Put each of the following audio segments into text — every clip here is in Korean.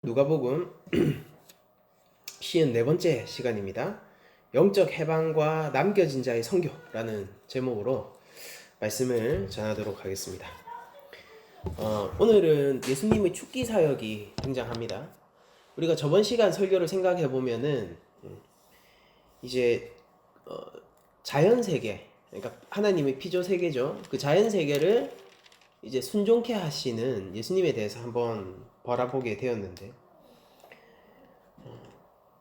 누가복음 54번째 시간입니다. 영적 해방과 남겨진 자의 선교라는 제목으로 말씀을 전하도록 하겠습니다. 오늘은 예수님의 축기 사역이 등장합니다. 우리가 저번 시간 설교를 생각해 보면은 이제 자연 세계, 그러니까 하나님의 피조 세계죠. 그 자연 세계를 이제 순종케 하시는 예수님에 대해서 한번 바라보게 되었는데,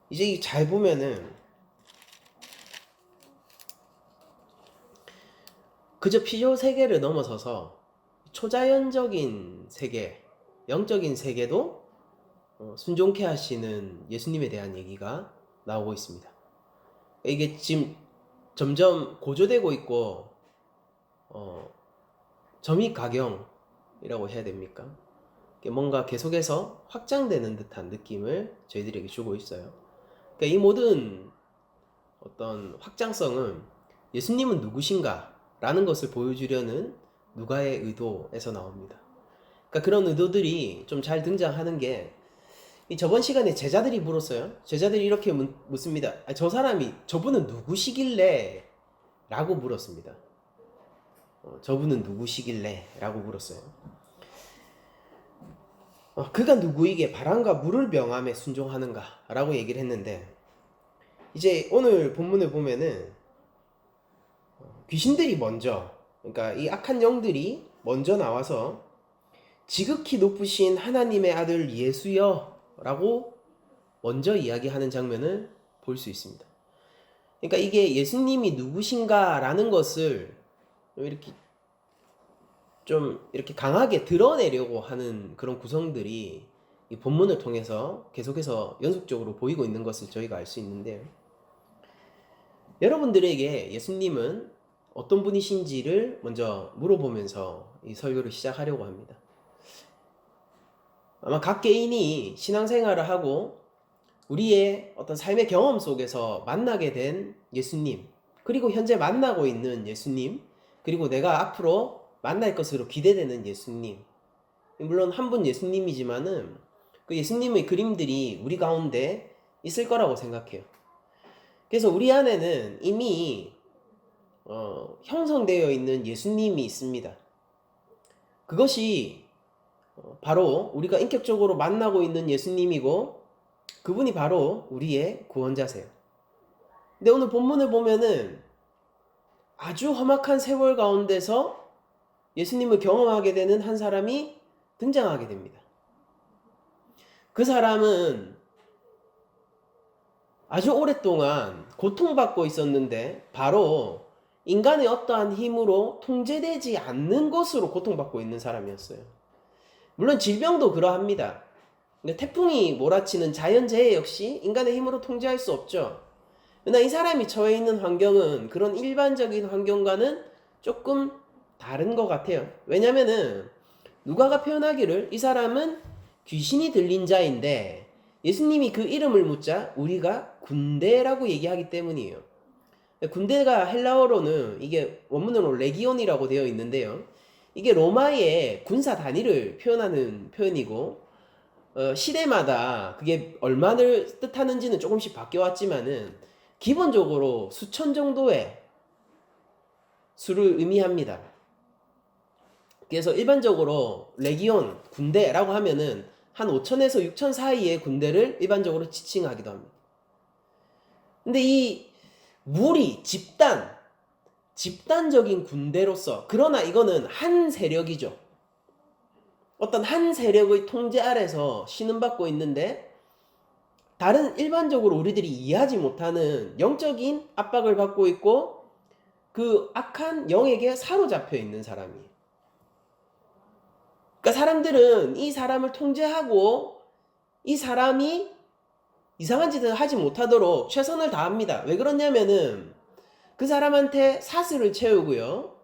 이제 잘 보면은 그저 피조 세계를 넘어서서 초자연적인 세계, 영적인 세계도 순종케 하시는 예수님에 대한 얘기가 나오고 있습니다. 이게 지금 점점 고조되고 있고 점입가경이라고 해야 됩니까? 뭔가 계속해서 확장되는 듯한 느낌을 저희들에게 주고 있어요. 그러니까 이 모든 어떤 확장성은 예수님은 누구신가 라는 것을 보여주려는 누가의 의도에서 나옵니다. 그러니까 그런 의도들이 좀 잘 등장하는 게, 저번 시간에 제자들이 물었어요. 제자들이 이렇게 묻습니다. 저 사람이, 저분은 누구시길래? 라고 물었습니다. 저분은 누구시길래? 라고 물었어요. 그가 누구에게 바람과 물을 명함에 순종하는가? 라고 얘기를 했는데, 이제 오늘 본문을 보면은 귀신들이 먼저, 그러니까 이 악한 영들이 먼저 나와서 지극히 높으신 하나님의 아들 예수여 라고 먼저 이야기하는 장면을 볼 수 있습니다. 그러니까 이게 예수님이 누구신가 라는 것을 이렇게 강하게 드러내려고 하는 그런 구성들이 이 본문을 통해서 계속해서 연속적으로 보이고 있는 것을 저희가 알 수 있는데요. 여러분들에게 예수님은 어떤 분이신지를 먼저 물어보면서 이 설교를 시작하려고 합니다. 아마 각 개인이 신앙생활을 하고 우리의 어떤 삶의 경험 속에서 만나게 된 예수님, 그리고 현재 만나고 있는 예수님, 그리고 내가 앞으로 만날 것으로 기대되는 예수님, 물론 한 분 예수님이지만은 그 예수님의 그림들이 우리 가운데 있을 거라고 생각해요. 그래서 우리 안에는 이미 형성되어 있는 예수님이 있습니다. 그것이 바로 우리가 인격적으로 만나고 있는 예수님이고, 그분이 바로 우리의 구원자세요. 근데 오늘 본문을 보면은 아주 험악한 세월 가운데서 예수님을 경험하게 되는 한 사람이 등장하게 됩니다. 그 사람은 아주 오랫동안 고통받고 있었는데, 바로 인간의 어떠한 힘으로 통제되지 않는 것으로 고통받고 있는 사람이었어요. 물론 질병도 그러합니다. 태풍이 몰아치는 자연재해 역시 인간의 힘으로 통제할 수 없죠. 그러나 이 사람이 처해 있는 환경은 그런 일반적인 환경과는 조금 다른 것 같아요. 왜냐면은 누가가 표현하기를 이 사람은 귀신이 들린 자인데, 예수님이 그 이름을 묻자 우리가 군대라고 얘기하기 때문이에요. 군대가 헬라어로는 이게 원문으로 레기온이라고 되어 있는데요. 이게 로마의 군사 단위를 표현하는 표현이고, 시대마다 그게 얼마를 뜻하는지는 조금씩 바뀌어왔지만은 기본적으로 수천 정도의 수를 의미합니다. 그래서 일반적으로 레기온, 군대라고 하면은 한 5천에서 6천 사이의 군대를 일반적으로 지칭하기도 합니다. 근데 이 무리, 집단적인 군대로서, 그러나 이거는 한 세력이죠. 어떤 한 세력의 통제 아래서 신음받고 있는데, 다른 일반적으로 우리들이 이해하지 못하는 영적인 압박을 받고 있고, 그 악한 영에게 사로잡혀 있는 사람이에요. 그러니까 사람들은 이 사람을 통제하고 이 사람이 이상한 짓을 하지 못하도록 최선을 다합니다. 왜 그러냐면은 그 사람한테 사슬을 채우고요,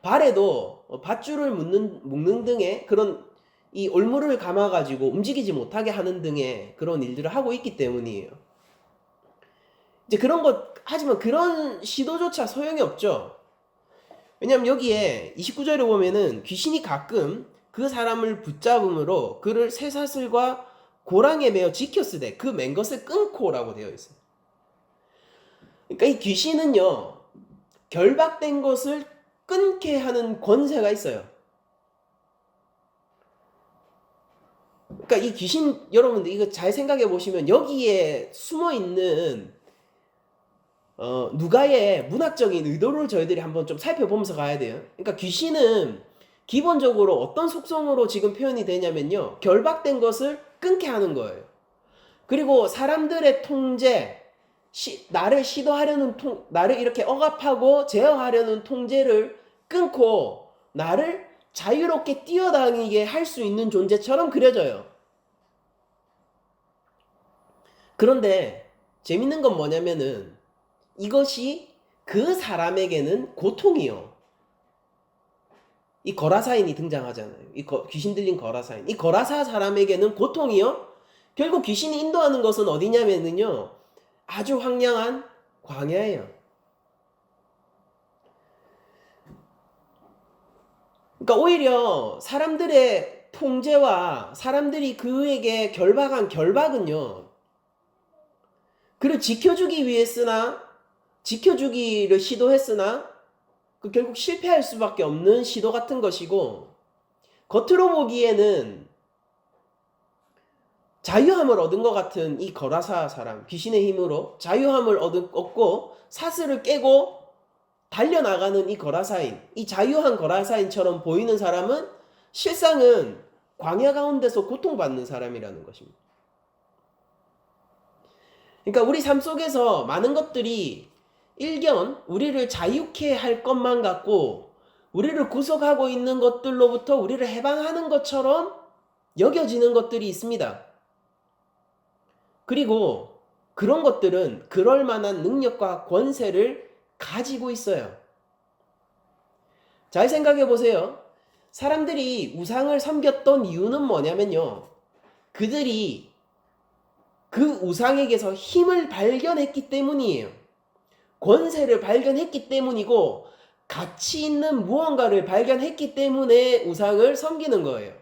발에도 밧줄을 묶는 등의 그런 이 올무를 감아가지고 움직이지 못하게 하는 등의 그런 일들을 하고 있기 때문이에요. 이제 그런 것, 하지만 그런 시도조차 소용이 없죠. 왜냐면 여기에 29절에 보면은 귀신이 가끔 그 사람을 붙잡음으로 그를 쇠사슬과 고랑에 매어 지켰으되 그 맨 것을 끊고라고 되어 있어요. 그러니까 이 귀신은요, 결박된 것을 끊게 하는 권세가 있어요. 그러니까 이 귀신, 여러분들 이거 잘 생각해 보시면 여기에 숨어 있는 누가의 문학적인 의도를 저희들이 한번 좀 살펴보면서 가야 돼요. 그러니까 귀신은 기본적으로 어떤 속성으로 지금 표현이 되냐면요, 결박된 것을 끊게 하는 거예요. 그리고 사람들의 통제, 나를 시도하려는 나를 이렇게 억압하고 제어하려는 통제를 끊고 나를 자유롭게 뛰어다니게 할 수 있는 존재처럼 그려져요. 그런데 재밌는 건 뭐냐면은 이것이 그 사람에게는 고통이요. 이 거라사인이 등장하잖아요. 귀신 들린 거라사인. 이 거라사 사람에게는 고통이요. 결국 귀신이 인도하는 것은 어디냐면은요, 아주 황량한 광야예요. 그러니까 오히려 사람들의 통제와 사람들이 그에게 결박한 결박은요, 그를 지켜주기 위해서나 지켜주기를 시도했으나 결국 실패할 수밖에 없는 시도 같은 것이고, 겉으로 보기에는 자유함을 얻은 것 같은 이 거라사 사람, 귀신의 힘으로 자유함을 얻고 사슬을 깨고 달려나가는 이 거라사인, 이 자유한 거라사인처럼 보이는 사람은 실상은 광야 가운데서 고통받는 사람이라는 것입니다. 그러니까 우리 삶 속에서 많은 것들이 일견 우리를 자유케 할 것만 같고 우리를 구속하고 있는 것들로부터 우리를 해방하는 것처럼 여겨지는 것들이 있습니다. 그리고 그런 것들은 그럴 만한 능력과 권세를 가지고 있어요. 잘 생각해 보세요. 사람들이 우상을 섬겼던 이유는 뭐냐면요, 그들이 그 우상에게서 힘을 발견했기 때문이에요. 권세를 발견했기 때문이고 가치 있는 무언가를 발견했기 때문에 우상을 섬기는 거예요.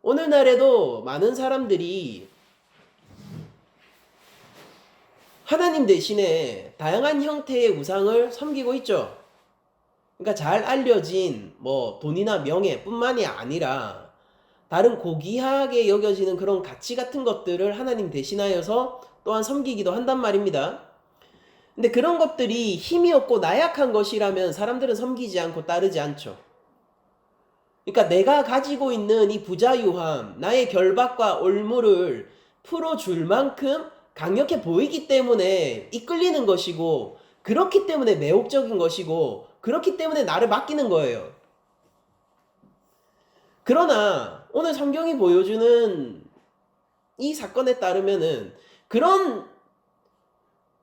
오늘날에도 많은 사람들이 하나님 대신에 다양한 형태의 우상을 섬기고 있죠. 그러니까 잘 알려진 돈이나 명예뿐만이 아니라 다른 고귀하게 여겨지는 그런 가치 같은 것들을 하나님 대신하여서 또한 섬기기도 한단 말입니다. 근데 그런 것들이 힘이 없고 나약한 것이라면 사람들은 섬기지 않고 따르지 않죠. 그러니까 내가 가지고 있는 이 부자유함, 나의 결박과 올무를 풀어줄 만큼 강력해 보이기 때문에 이끌리는 것이고, 그렇기 때문에 매혹적인 것이고, 그렇기 때문에 나를 맡기는 거예요. 그러나 오늘 성경이 보여주는 이 사건에 따르면은 그런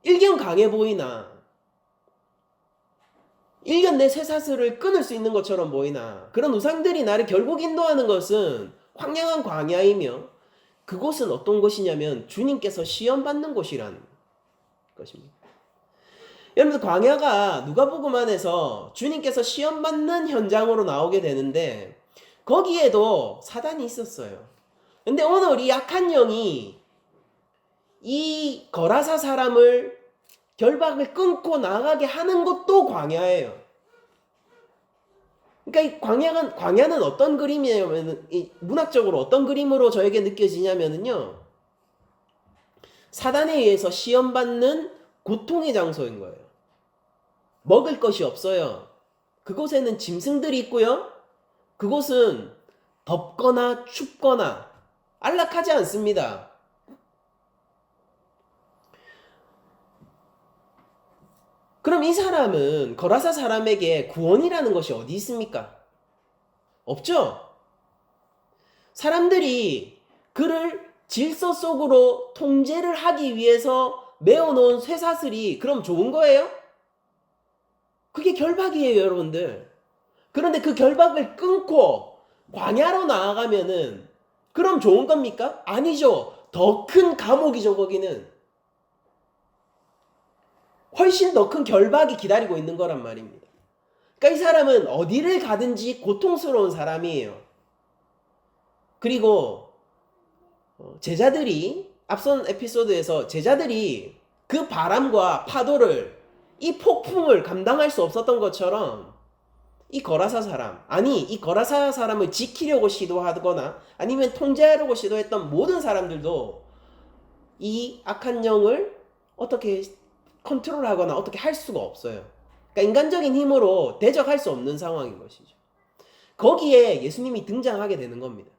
일견 강해 보이나 일견 내 쇠사슬을 끊을 수 있는 것처럼 보이나 그런 우상들이 나를 결국 인도하는 것은 황량한 광야이며, 그곳은 어떤 곳이냐면 주님께서 시험받는 곳이라는 것입니다. 여러분, 광야가 누가복음 안에서 주님께서 시험받는 현장으로 나오게 되는데 거기에도 사단이 있었어요. 근데 오늘 이 악한 영이 이 거라사 사람을 결박을 끊고 나가게 하는 것도 광야예요. 그러니까 이 광야는 어떤 그림이냐면, 문학적으로 어떤 그림으로 저에게 느껴지냐면요, 사단에 의해서 시험받는 고통의 장소인 거예요. 먹을 것이 없어요. 그곳에는 짐승들이 있고요. 그곳은 덥거나 춥거나 안락하지 않습니다. 그럼 이 사람은, 거라사 사람에게 구원이라는 것이 어디 있습니까? 없죠? 사람들이 그를 질서 속으로 통제를 하기 위해서 메어놓은 쇠사슬이 그럼 좋은 거예요? 그게 결박이에요, 여러분들. 그런데 그 결박을 끊고 광야로 나아가면은 그럼 좋은 겁니까? 아니죠. 더 큰 감옥이죠, 거기는. 훨씬 더 큰 결박이 기다리고 있는 거란 말입니다. 그러니까 이 사람은 어디를 가든지 고통스러운 사람이에요. 그리고 제자들이 앞선 에피소드에서 제자들이 그 바람과 파도를 이 폭풍을 감당할 수 없었던 것처럼 이 거라사 사람, 아니 이 거라사 사람을 지키려고 시도하거나 아니면 통제하려고 시도했던 모든 사람들도 이 악한 영을 어떻게 컨트롤하거나 어떻게 할 수가 없어요. 그러니까 인간적인 힘으로 대적할 수 없는 상황인 것이죠. 거기에 예수님이 등장하게 되는 겁니다.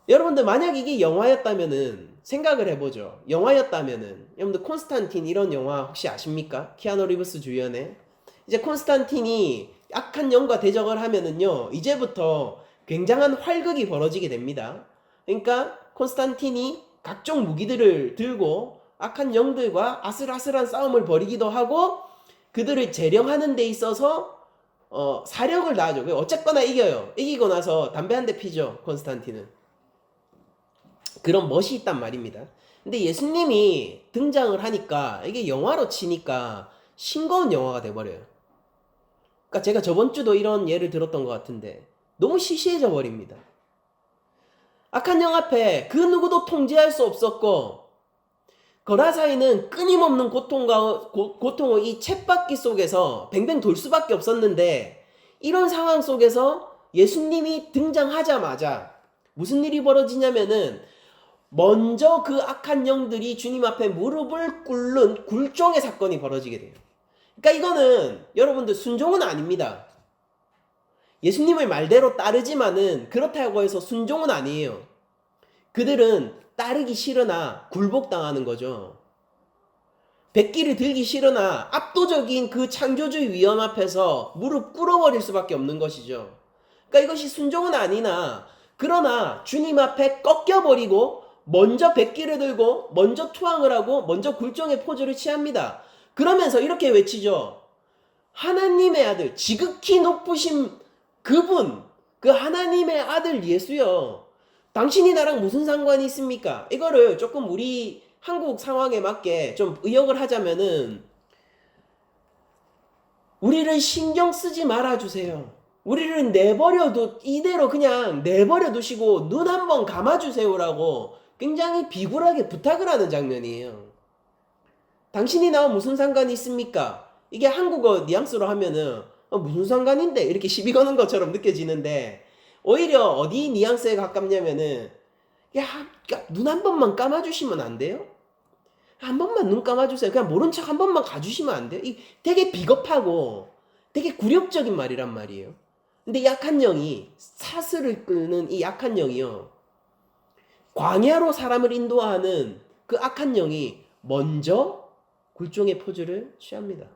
여러분들 만약 이게 영화였다면은 생각을 해보죠. 영화였다면은 여러분들 콘스탄틴 이런 영화 혹시 아십니까? 키아누 리브스 주연의 이제 콘스탄틴이 악한 영과 대적을 하면은요 이제부터 굉장한 활극이 벌어지게 됩니다. 그러니까 콘스탄틴이 각종 무기들을 들고 악한 영들과 아슬아슬한 싸움을 벌이기도 하고 그들을 재령하는 데 있어서 사력을 다하죠. 어쨌거나 이겨요. 이기고 나서 담배 한 대 피죠. 콘스탄틴은. 그런 멋이 있단 말입니다. 근데 예수님이 등장을 하니까 이게 영화로 치니까 싱거운 영화가 돼버려요. 그러니까 제가 저번 주도 이런 예를 들었던 것 같은데 너무 시시해져 버립니다. 악한 영 앞에 그 누구도 통제할 수 없었고 거라사이는 끊임없는 고통의 이 쳇바퀴 속에서 뱅뱅 돌 수밖에 없었는데 이런 상황 속에서 예수님이 등장하자마자 무슨 일이 벌어지냐면은 먼저 그 악한 영들이 주님 앞에 무릎을 꿇는 굴종의 사건이 벌어지게 돼요. 그러니까 이거는 여러분들 순종은 아닙니다. 예수님을 말대로 따르지만은 그렇다고 해서 순종은 아니에요. 그들은 따르기 싫으나 굴복당하는 거죠. 백기를 들기 싫으나 압도적인 그 창조주의 위험 앞에서 무릎 꿇어버릴 수밖에 없는 것이죠. 그러니까 이것이 순종은 아니나 그러나 주님 앞에 꺾여버리고 먼저 백기를 들고 먼저 투항을 하고 먼저 굴종의 포즈를 취합니다. 그러면서 이렇게 외치죠. 하나님의 아들, 지극히 높으신 그분, 그 하나님의 아들 예수여. 당신이 나랑 무슨 상관이 있습니까? 이거를 조금 우리 한국 상황에 맞게 좀 의역을 하자면은 우리를 신경 쓰지 말아주세요. 우리를 이대로 그냥 내버려 두시고 눈 한번 감아주세요라고 굉장히 비굴하게 부탁을 하는 장면이에요. 당신이 나와 무슨 상관이 있습니까? 이게 한국어 뉘앙스로 하면은 무슨 상관인데 이렇게 시비 거는 것처럼 느껴지는데 오히려 어디 뉘앙스에 가깝냐면은 눈 한 번만 감아주시면 안 돼요? 한 번만 눈 감아주세요. 그냥 모른 척 한 번만 가주시면 안 돼요? 되게 비겁하고 되게 굴욕적인 말이란 말이에요. 근데 약한 영이 사슬을 끄는 이 약한 영이요. 광야로 사람을 인도하는 그 악한 영이 먼저 굴종의 포즈를 취합니다.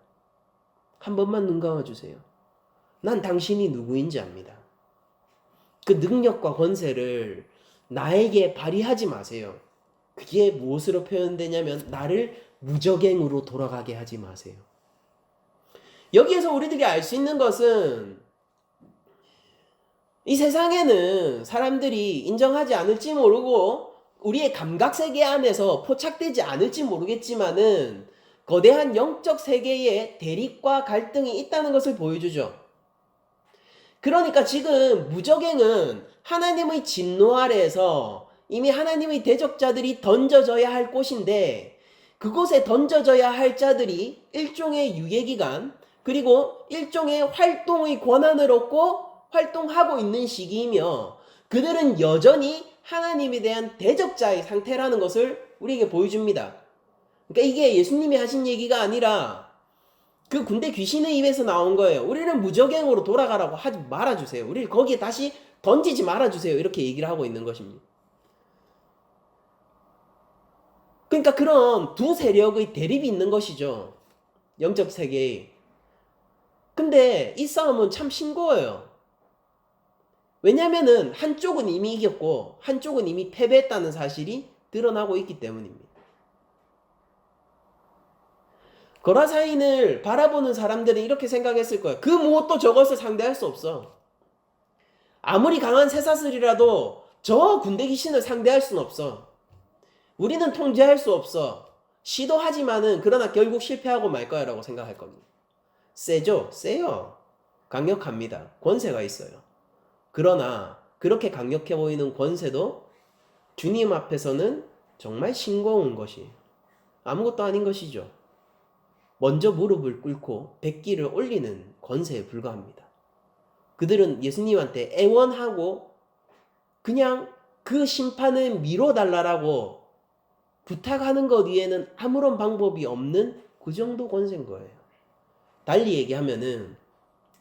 한 번만 눈 감아주세요. 난 당신이 누구인지 압니다. 그 능력과 권세를 나에게 발휘하지 마세요. 그게 무엇으로 표현되냐면 나를 무적행으로 돌아가게 하지 마세요. 여기에서 우리들이 알 수 있는 것은 이 세상에는 사람들이 인정하지 않을지 모르고 우리의 감각세계 안에서 포착되지 않을지 모르겠지만은 거대한 영적 세계에 대립과 갈등이 있다는 것을 보여주죠. 그러니까 지금 무적행은 하나님의 진노 아래에서 이미 하나님의 대적자들이 던져져야 할 곳인데 그곳에 던져져야 할 자들이 일종의 유예기간 그리고 일종의 활동의 권한을 얻고 활동하고 있는 시기이며 그들은 여전히 하나님에 대한 대적자의 상태라는 것을 우리에게 보여줍니다. 그러니까 이게 예수님이 하신 얘기가 아니라 그 군대 귀신의 입에서 나온 거예요. 우리는 무적행으로 돌아가라고 하지 말아주세요. 우리를 거기에 다시 던지지 말아주세요. 이렇게 얘기를 하고 있는 것입니다. 그러니까 그런 두 세력의 대립이 있는 것이죠. 영적 세계에. 근데 이 싸움은 참 싱거워요. 왜냐면은 한쪽은 이미 이겼고 한쪽은 이미 패배했다는 사실이 드러나고 있기 때문입니다. 거라사인을 바라보는 사람들은 이렇게 생각했을 거예요. 그 무엇도 저것을 상대할 수 없어. 아무리 강한 쇠사슬이라도 저 군대 귀신을 상대할 수는 없어. 우리는 통제할 수 없어. 시도하지만은 그러나 결국 실패하고 말 거야 라고 생각할 겁니다. 세죠? 세요. 강력합니다. 권세가 있어요. 그러나 그렇게 강력해 보이는 권세도 주님 앞에서는 정말 싱거운 것이 아무것도 아닌 것이죠. 먼저 무릎을 꿇고 백기를 올리는 권세에 불과합니다. 그들은 예수님한테 애원하고 그냥 그 심판을 미뤄달라고 부탁하는 것 외에는 아무런 방법이 없는 그 정도 권세인 거예요. 달리 얘기하면은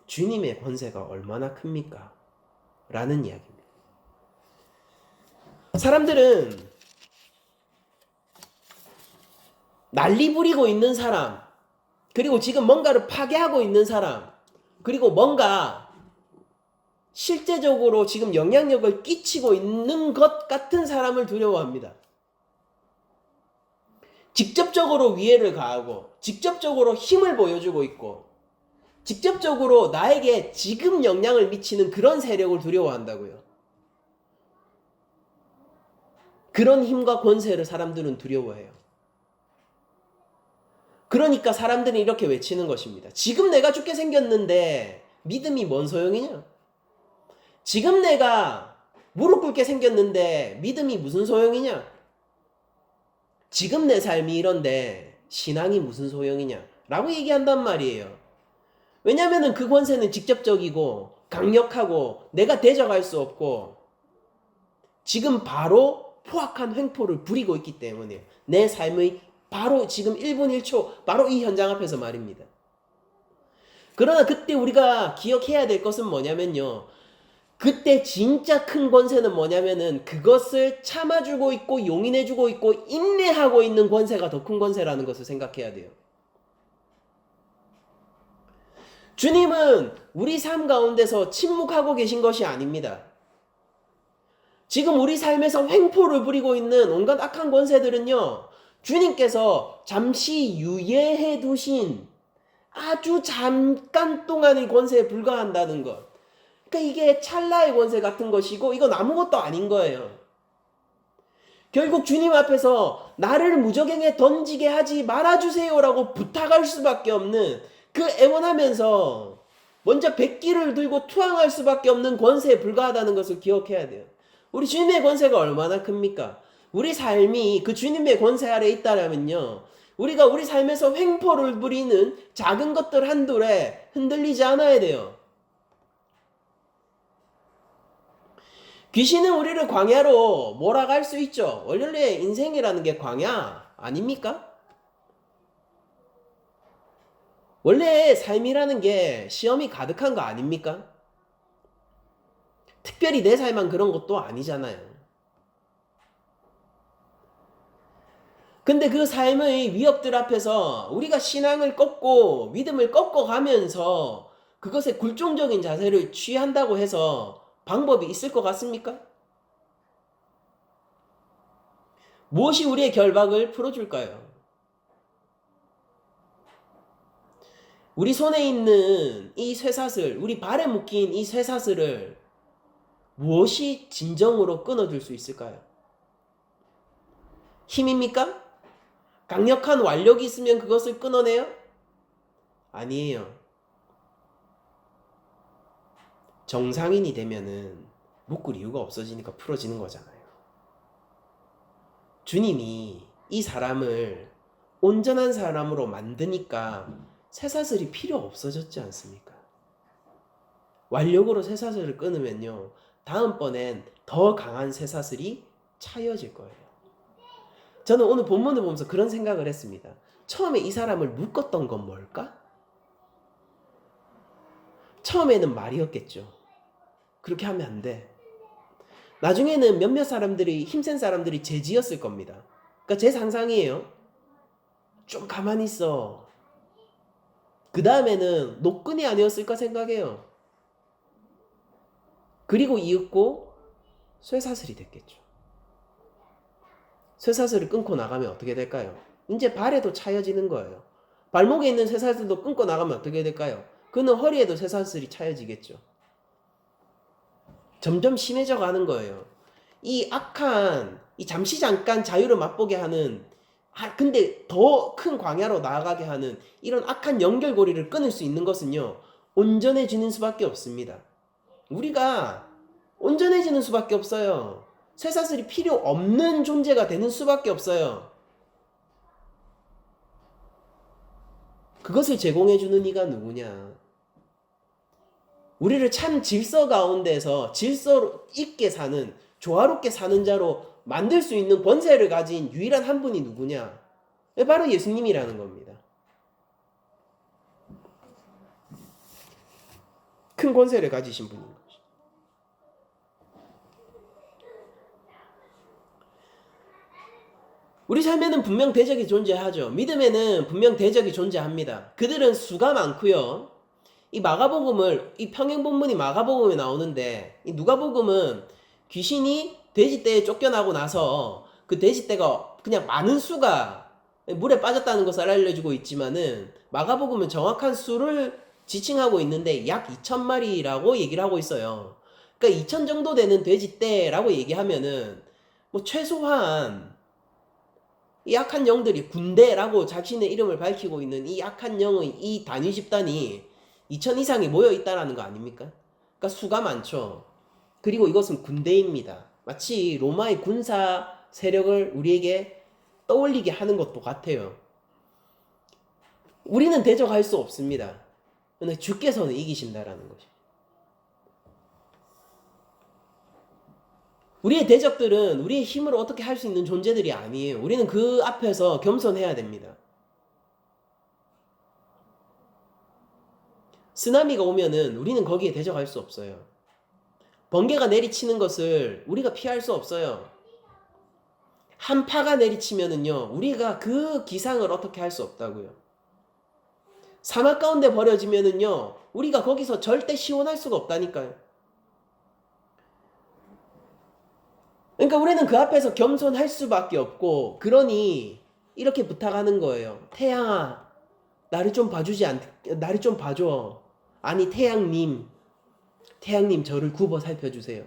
주님의 권세가 얼마나 큽니까? 라는 이야기입니다. 사람들은 난리 부리고 있는 사람, 그리고 지금 뭔가를 파괴하고 있는 사람, 그리고 뭔가 실제적으로 지금 영향력을 끼치고 있는 것 같은 사람을 두려워합니다. 직접적으로 위해를 가하고, 직접적으로 힘을 보여주고 있고, 직접적으로 나에게 지금 영향을 미치는 그런 세력을 두려워한다고요. 그런 힘과 권세를 사람들은 두려워해요. 그러니까 사람들은 이렇게 외치는 것입니다. 지금 내가 죽게 생겼는데 믿음이 뭔 소용이냐? 지금 내가 무릎 꿇게 생겼는데 믿음이 무슨 소용이냐? 지금 내 삶이 이런데 신앙이 무슨 소용이냐? 라고 얘기한단 말이에요. 왜냐하면 그 권세는 직접적이고 강력하고 내가 대적할 수 없고 지금 바로 포악한 횡포를 부리고 있기 때문에 내 삶의 바로 지금 1분 1초 바로 이 현장 앞에서 말입니다. 그러나 그때 우리가 기억해야 될 것은 뭐냐면요. 그때 진짜 큰 권세는 뭐냐면은 그것을 참아주고 있고 용인해주고 있고 인내하고 있는 권세가 더 큰 권세라는 것을 생각해야 돼요. 주님은 우리 삶 가운데서 침묵하고 계신 것이 아닙니다. 지금 우리 삶에서 횡포를 부리고 있는 온갖 악한 권세들은요. 주님께서 잠시 유예해 두신 아주 잠깐 동안의 권세에 불과한다는 것. 그러니까 이게 찰나의 권세 같은 것이고 이건 아무것도 아닌 거예요. 결국 주님 앞에서 나를 무저갱에 던지게 하지 말아주세요라고 부탁할 수밖에 없는 그 애원하면서 먼저 백기를 들고 투항할 수밖에 없는 권세에 불과하다는 것을 기억해야 돼요. 우리 주님의 권세가 얼마나 큽니까? 우리 삶이 그 주님의 권세 아래 있다면요. 우리가 우리 삶에서 횡포를 부리는 작은 것들 한둘에 흔들리지 않아야 돼요. 귀신은 우리를 광야로 몰아갈 수 있죠. 원래 인생이라는 게 광야 아닙니까? 원래 삶이라는 게 시험이 가득한 거 아닙니까? 특별히 내 삶만 그런 것도 아니잖아요. 근데 그 삶의 위협들 앞에서 우리가 신앙을 꺾고 믿음을 꺾어가면서 그것에 굴종적인 자세를 취한다고 해서 방법이 있을 것 같습니까? 무엇이 우리의 결박을 풀어줄까요? 우리 손에 있는 이 쇠사슬, 우리 발에 묶인 이 쇠사슬을 무엇이 진정으로 끊어줄 수 있을까요? 힘입니까? 강력한 완력이 있으면 그것을 끊어내요? 아니에요. 정상인이 되면은 묶을 이유가 없어지니까 풀어지는 거잖아요. 주님이 이 사람을 온전한 사람으로 만드니까 쇠사슬이 필요 없어졌지 않습니까? 완력으로 쇠사슬을 끊으면요. 다음번엔 더 강한 쇠사슬이 차여질 거예요. 저는 오늘 본문을 보면서 그런 생각을 했습니다. 처음에 이 사람을 묶었던 건 뭘까? 처음에는 말이었겠죠. 그렇게 하면 안 돼. 나중에는 몇몇 사람들이, 힘센 사람들이 제지였을 겁니다. 그러니까 제 상상이에요. 좀 가만히 있어. 그 다음에는 노끈이 아니었을까 생각해요. 그리고 이윽고 쇠사슬이 됐겠죠. 쇠사슬을 끊고 나가면 어떻게 될까요? 이제 발에도 차여지는 거예요. 발목에 있는 쇠사슬도 끊고 나가면 어떻게 될까요? 그는 허리에도 쇠사슬이 차여지겠죠. 점점 심해져 가는 거예요. 이 악한, 이 잠시 잠깐 자유를 맛보게 하는, 근데 더 큰 광야로 나아가게 하는 이런 악한 연결고리를 끊을 수 있는 것은요, 온전해지는 수밖에 없습니다. 우리가 온전해지는 수밖에 없어요. 쇠사슬이 필요 없는 존재가 되는 수밖에 없어요. 그것을 제공해주는 이가 누구냐? 우리를 참 질서 가운데서 질서 있게 사는, 조화롭게 사는 자로 만들 수 있는 권세를 가진 유일한 한 분이 누구냐? 바로 예수님이라는 겁니다. 큰 권세를 가지신 분인 거죠. 우리 삶에는 분명 대적이 존재하죠. 믿음에는 분명 대적이 존재합니다. 그들은 수가 많고요. 이 마가복음을, 이 평행본문이 마가복음에 나오는데, 이 누가복음은 귀신이 돼지떼에 쫓겨나고 나서 그 돼지떼가 그냥 많은 수가 물에 빠졌다는 것을 알려주고 있지만은, 마가복음은 정확한 수를 지칭하고 있는데 약 2,000마리라고 얘기를 하고 있어요. 그러니까 2,000 정도 되는 돼지떼라고 얘기하면은 뭐 최소한 이 악한 영들이, 군대라고 자신의 이름을 밝히고 있는 이 악한 영의 이 단위 집단이 2,000 이상이 모여 있다라는 거 아닙니까? 그러니까 수가 많죠. 그리고 이것은 군대입니다. 마치 로마의 군사 세력을 우리에게 떠올리게 하는 것도 같아요. 우리는 대적할 수 없습니다. 근데 주께서는 이기신다라는 것입니다. 우리의 대적들은 우리의 힘으로 어떻게 할 수 있는 존재들이 아니에요. 우리는 그 앞에서 겸손해야 됩니다. 쓰나미가 오면은 우리는 거기에 대적할 수 없어요. 번개가 내리치는 것을 우리가 피할 수 없어요. 한파가 내리치면은요, 우리가 그 기상을 어떻게 할 수 없다고요. 사막 가운데 버려지면은요, 우리가 거기서 절대 시원할 수가 없다니까요. 그러니까 우리는 그 앞에서 겸손할 수밖에 없고, 그러니 이렇게 부탁하는 거예요. 태양아, 나를 좀 봐줘. 아니, 태양님, 저를 굽어 살펴주세요.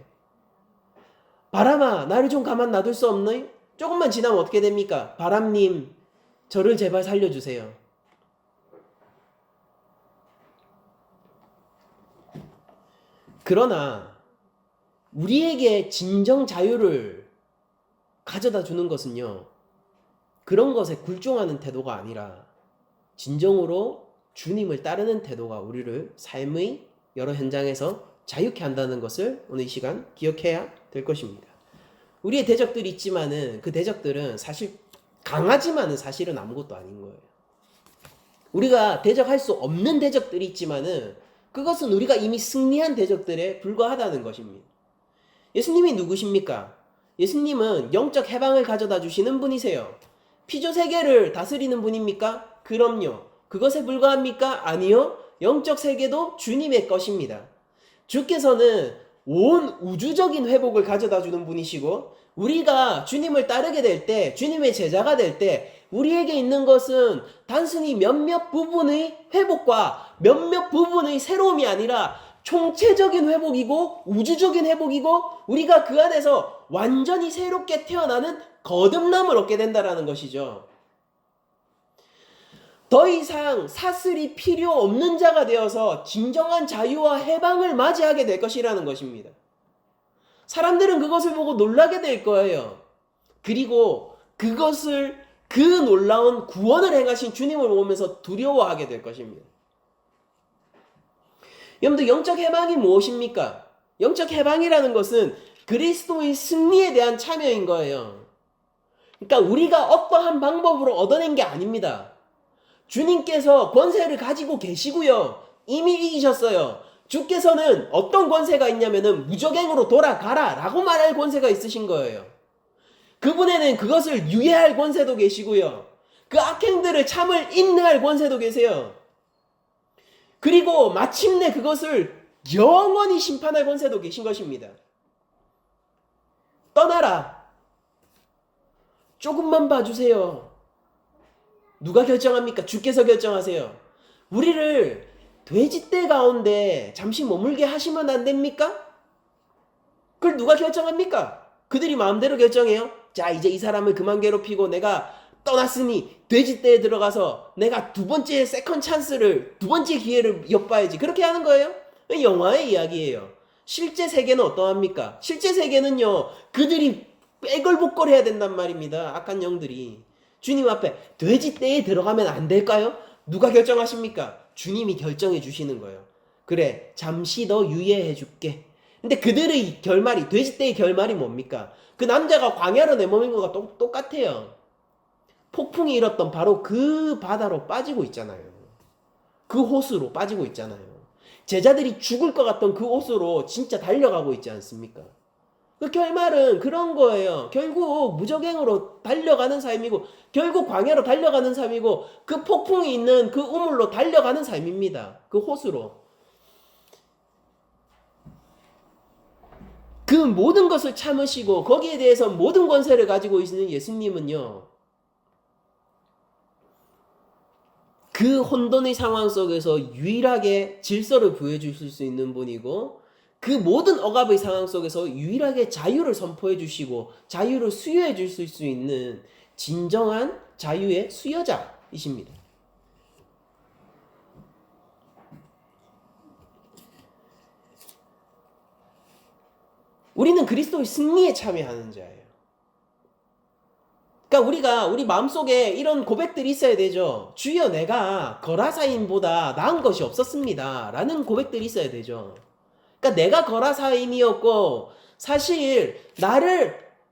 바람아, 나를 좀 가만 놔둘 수 없나요? 조금만 지나면 어떻게 됩니까? 바람님, 저를 제발 살려주세요. 그러나 우리에게 진정 자유를 가져다 주는 것은요, 그런 것에 굴종하는 태도가 아니라 진정으로 주님을 따르는 태도가 우리를 삶의 여러 현장에서 자유케 한다는 것을 오늘 이 시간 기억해야 될 것입니다. 우리의 대적들이 있지만은 그 대적들은 사실 강하지만은 사실은 아무것도 아닌 거예요. 우리가 대적할 수 없는 대적들이 있지만은 그것은 우리가 이미 승리한 대적들에 불과하다는 것입니다. 예수님이 누구십니까? 예수님은 영적 해방을 가져다 주시는 분이세요. 피조 세계를 다스리는 분입니까? 그럼요. 그것에 불과합니까? 아니요. 영적 세계도 주님의 것입니다. 주께서는 온 우주적인 회복을 가져다 주는 분이시고, 우리가 주님을 따르게 될 때, 주님의 제자가 될 때 우리에게 있는 것은 단순히 몇몇 부분의 회복과 몇몇 부분의 새로움이 아니라 총체적인 회복이고 우주적인 회복이고, 우리가 그 안에서 완전히 새롭게 태어나는 거듭남을 얻게 된다는 것이죠. 더 이상 사슬이 필요 없는 자가 되어서 진정한 자유와 해방을 맞이하게 될 것이라는 것입니다. 사람들은 그것을 보고 놀라게 될 거예요. 그리고 그 놀라운 구원을 행하신 주님을 보면서 두려워하게 될 것입니다. 여러분들, 영적 해방이 무엇입니까? 영적 해방이라는 것은 그리스도의 승리에 대한 참여인 거예요. 그러니까 우리가 어떠한 방법으로 얻어낸 게 아닙니다. 주님께서 권세를 가지고 계시고요. 이미 이기셨어요. 주께서는 어떤 권세가 있냐면은 무적행으로 돌아가라 라고 말할 권세가 있으신 거예요. 그분에는 그것을 유예할 권세도 계시고요. 그 악행들을 참을 인내할 권세도 계세요. 그리고 마침내 그것을 영원히 심판할 권세도 계신 것입니다. 떠나라. 조금만 봐주세요. 누가 결정합니까? 주께서 결정하세요. 우리를 돼지떼 가운데 잠시 머물게 하시면 안 됩니까? 그걸 누가 결정합니까? 그들이 마음대로 결정해요. 자, 이제 이 사람을 그만 괴롭히고 내가 떠났으니 돼지떼에 들어가서 내가 두 번째 기회를 엿봐야지. 그렇게 하는 거예요? 영화의 이야기예요. 실제 세계는 어떠합니까? 실제 세계는요, 그들이 빼걸복걸해야 된단 말입니다. 악한 영들이. 주님 앞에 돼지 떼에 들어가면 안 될까요? 누가 결정하십니까? 주님이 결정해 주시는 거예요. 그래, 잠시 더 유예해 줄게. 근데 그들의 결말이, 돼지 떼의 결말이 뭡니까? 그 남자가 광야로 내몰린 거가 똑같아요. 폭풍이 일었던 바로 그 바다로 빠지고 있잖아요. 그 호수로 빠지고 있잖아요. 제자들이 죽을 것 같던 그 호수로 진짜 달려가고 있지 않습니까? 그 결말은 그런 거예요. 결국 무적행으로 달려가는 삶이고, 결국 광야로 달려가는 삶이고, 그 폭풍이 있는 그 우물로 달려가는 삶입니다. 그 호수로. 그 모든 것을 참으시고 거기에 대해서 모든 권세를 가지고 있는 예수님은요, 그 혼돈의 상황 속에서 유일하게 질서를 부여해 주실 수 있는 분이고, 그 모든 억압의 상황 속에서 유일하게 자유를 선포해 주시고 자유를 수여해 주실 수 있는 진정한 자유의 수여자이십니다. 우리는 그리스도의 승리에 참여하는 자예요. 그러니까 우리 마음속에 이런 고백들이 있어야 되죠. 주여, 내가 거라사인보다 나은 것이 없었습니다 라는 고백들이 있어야 되죠. 그러니까 내가 거라사인이었고, 사실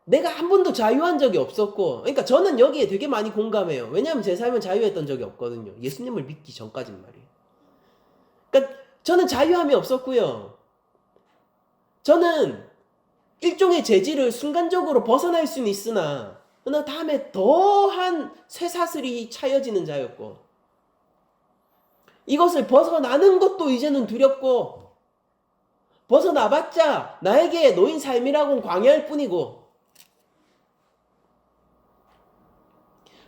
내가 한 번도 자유한 적이 없었고, 그러니까 저는 여기에 되게 많이 공감해요. 왜냐하면 제 삶은 자유했던 적이 없거든요. 예수님을 믿기 전까진 말이에요. 그러니까 저는 자유함이 없었고요. 저는 일종의 재질을 순간적으로 벗어날 수는 있으나 다음에 더한 쇠사슬이 차여지는 자였고, 이것을 벗어나는 것도 이제는 두렵고, 벗어나봤자 나에게 노인 삶이라고는 광야일 뿐이고,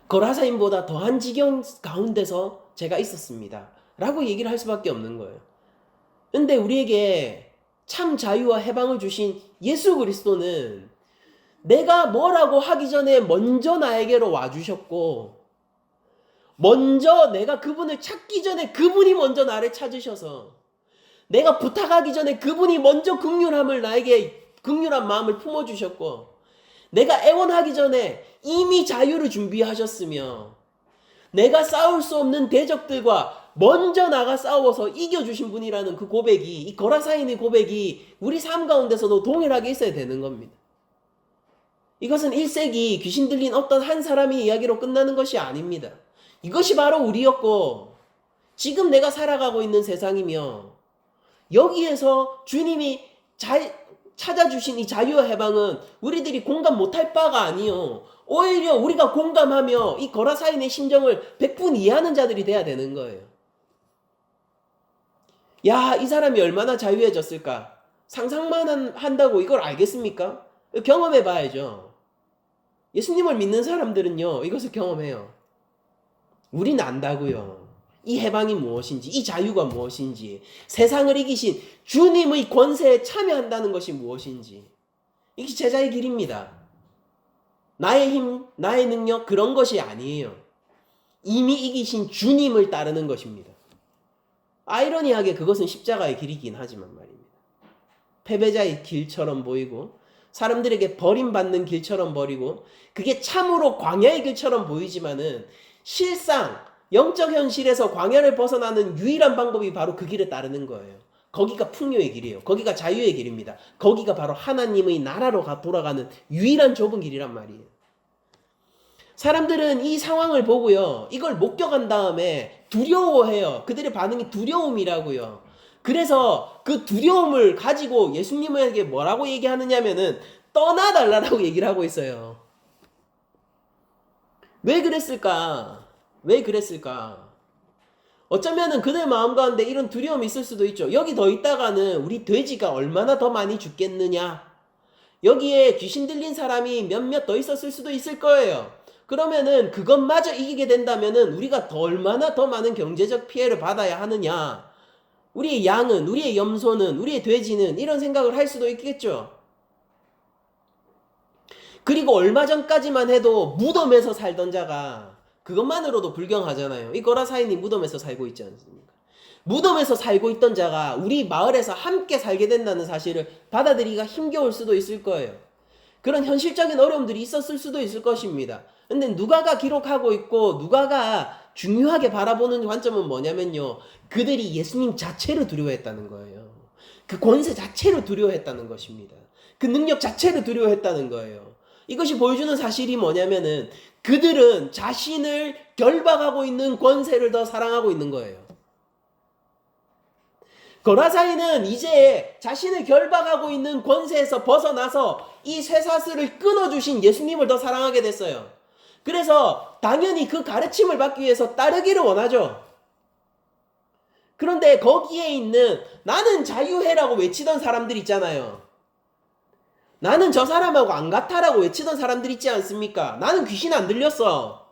거라사인보다 더한 지경 가운데서 제가 있었습니다 라고 얘기를 할 수밖에 없는 거예요. 근데 우리에게 참 자유와 해방을 주신 예수 그리스도는 내가 뭐라고 하기 전에 먼저 나에게로 와주셨고, 먼저 내가 그분을 찾기 전에 그분이 먼저 나를 찾으셔서, 내가 부탁하기 전에 그분이 먼저 나에게 긍휼한 마음을 품어주셨고, 내가 애원하기 전에 이미 자유를 준비하셨으며, 내가 싸울 수 없는 대적들과 먼저 나가 싸워서 이겨주신 분이라는 그 고백이, 이 거라사인의 고백이 우리 삶 가운데서도 동일하게 있어야 되는 겁니다. 이것은 1세기 귀신 들린 어떤 한 사람의 이야기로 끝나는 것이 아닙니다. 이것이 바로 우리였고, 지금 내가 살아가고 있는 세상이며, 여기에서 주님이 찾아주신 이 자유와 해방은 우리들이 공감 못할 바가 아니요, 오히려 우리가 공감하며 이 거라사인의 심정을 100분 이해하는 자들이 돼야 되는 거예요. 야, 이 사람이 얼마나 자유해졌을까? 상상만 한다고 이걸 알겠습니까? 경험해 봐야죠. 예수님을 믿는 사람들은요, 이것을 경험해요. 우린 안다고요. 이 해방이 무엇인지, 이 자유가 무엇인지, 세상을 이기신 주님의 권세에 참여한다는 것이 무엇인지. 이게 제자의 길입니다. 나의 힘, 나의 능력, 그런 것이 아니에요. 이미 이기신 주님을 따르는 것입니다. 아이러니하게 그것은 십자가의 길이긴 하지만 말입니다. 패배자의 길처럼 보이고, 사람들에게 버림받는 길처럼 보이고, 그게 참으로 광야의 길처럼 보이지만은 실상 영적 현실에서 광야를 벗어나는 유일한 방법이 바로 그 길을 따르는 거예요. 거기가 풍요의 길이에요. 거기가 자유의 길입니다. 거기가 바로 하나님의 나라로 돌아가는 유일한 좁은 길이란 말이에요. 사람들은 이 상황을 보고요, 이걸 목격한 다음에 두려워해요. 그들의 반응이 두려움이라고요. 그래서 그 두려움을 가지고 예수님에게 뭐라고 얘기하느냐면은 떠나달라고 얘기를 하고 있어요. 왜 그랬을까? 왜 그랬을까? 어쩌면은 그들 마음 가운데 이런 두려움이 있을 수도 있죠. 여기 더 있다가는 우리 돼지가 얼마나 더 많이 죽겠느냐? 여기에 귀신 들린 사람이 몇몇 더 있었을 수도 있을 거예요. 그러면은 그것마저 이기게 된다면은 우리가 얼마나 더 많은 경제적 피해를 받아야 하느냐? 우리의 양은, 우리의 염소는, 우리의 돼지는, 이런 생각을 할 수도 있겠죠. 그리고 얼마 전까지만 해도 무덤에서 살던 자가, 그것만으로도 불경하잖아요. 이 거라사인이 무덤에서 살고 있지 않습니까? 무덤에서 살고 있던 자가 우리 마을에서 함께 살게 된다는 사실을 받아들이기가 힘겨울 수도 있을 거예요. 그런 현실적인 어려움들이 있었을 수도 있을 것입니다. 근데 누가가 기록하고 있고 누가가 중요하게 바라보는 관점은 뭐냐면요. 그들이 예수님 자체를 두려워했다는 거예요. 그 권세 자체를 두려워했다는 것입니다. 그 능력 자체를 두려워했다는 거예요. 이것이 보여주는 사실이 뭐냐면은 그들은 자신을 결박하고 있는 권세를 더 사랑하고 있는 거예요. 거라사이는 이제 자신을 결박하고 있는 권세에서 벗어나서 이 쇠사슬을 끊어주신 예수님을 더 사랑하게 됐어요. 그래서 당연히 그 가르침을 받기 위해서 따르기를 원하죠. 그런데 거기에 있는 나는 자유해라고 외치던 사람들 있잖아요. 나는 저 사람하고 안 같아라고 외치던 사람들 있지 않습니까? 나는 귀신 안 들렸어.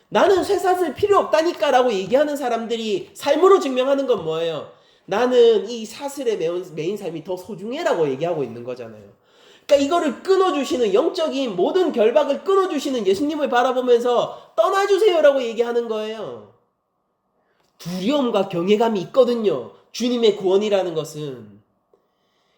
나는 쇠사슬 필요 없다니까 라고 얘기하는 사람들이 삶으로 증명하는 건 뭐예요? 나는 이 사슬에 매인 삶이 더 소중해라고 얘기하고 있는 거잖아요. 그러니까 이거를 끊어주시는 영적인 모든 결박을 끊어주시는 예수님을 바라보면서 떠나주세요라고 얘기하는 거예요. 두려움과 경외감이 있거든요. 주님의 구원이라는 것은.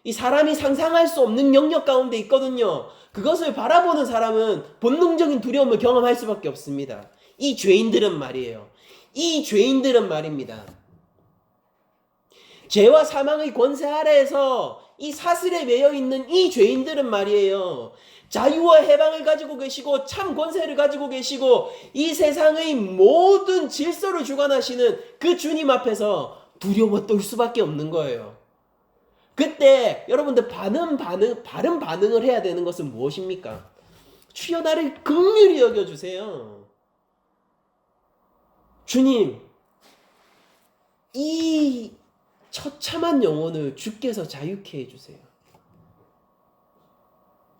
이 사람이 상상할 수 없는 영역 가운데 있거든요. 그것을 바라보는 사람은 본능적인 두려움을 경험할 수밖에 없습니다. 이 죄인들은 말이에요. 이 죄인들은 말입니다. 죄와 사망의 권세 아래에서 이 사슬에 매여 있는 이 죄인들은 말이에요. 자유와 해방을 가지고 계시고 참 권세를 가지고 계시고 이 세상의 모든 질서를 주관하시는 그 주님 앞에서 두려워 떨 수밖에 없는 거예요. 그때 여러분들 바른 반응을 해야 되는 것은 무엇입니까? 주여 나를 긍휼히 여겨주세요. 주님, 이 처참한 영혼을 주께서 자유케 해주세요.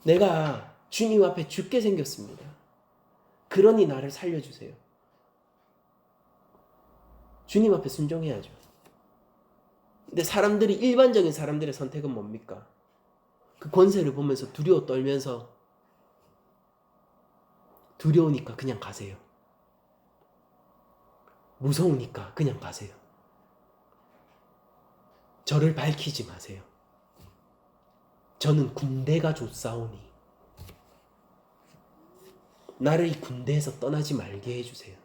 내가 주님 앞에 죽게 생겼습니다. 그러니 나를 살려주세요. 주님 앞에 순종해야죠. 근데 일반적인 사람들의 선택은 뭡니까? 그 권세를 보면서 두려워 떨면서 두려우니까 그냥 가세요. 무서우니까 그냥 가세요. 저를 밝히지 마세요. 저는 군대가 좋사오니 나를 이 군대에서 떠나지 말게 해주세요.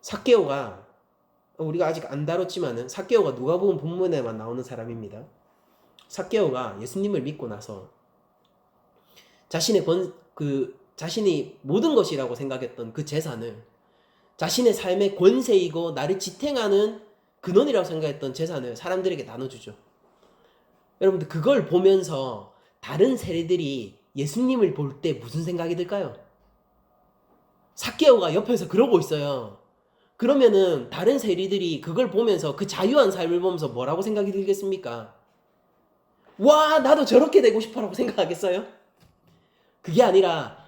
삭개오가 우리가 아직 안 다뤘지만은 삭개오가 누가복음 본문에만 나오는 사람입니다. 삭개오가 예수님을 믿고 나서 자신이 모든 것이라고 생각했던 그 재산을 자신의 삶의 권세이고 나를 지탱하는 근원이라고 생각했던 재산을 사람들에게 나눠주죠. 여러분들 그걸 보면서 다른 세리들이 예수님을 볼 때 무슨 생각이 들까요? 삭개오가 옆에서 그러고 있어요. 그러면은 다른 세리들이 그걸 보면서 그 자유한 삶을 보면서 뭐라고 생각이 들겠습니까? 와, 나도 저렇게 되고 싶어라고 생각하겠어요? 그게 아니라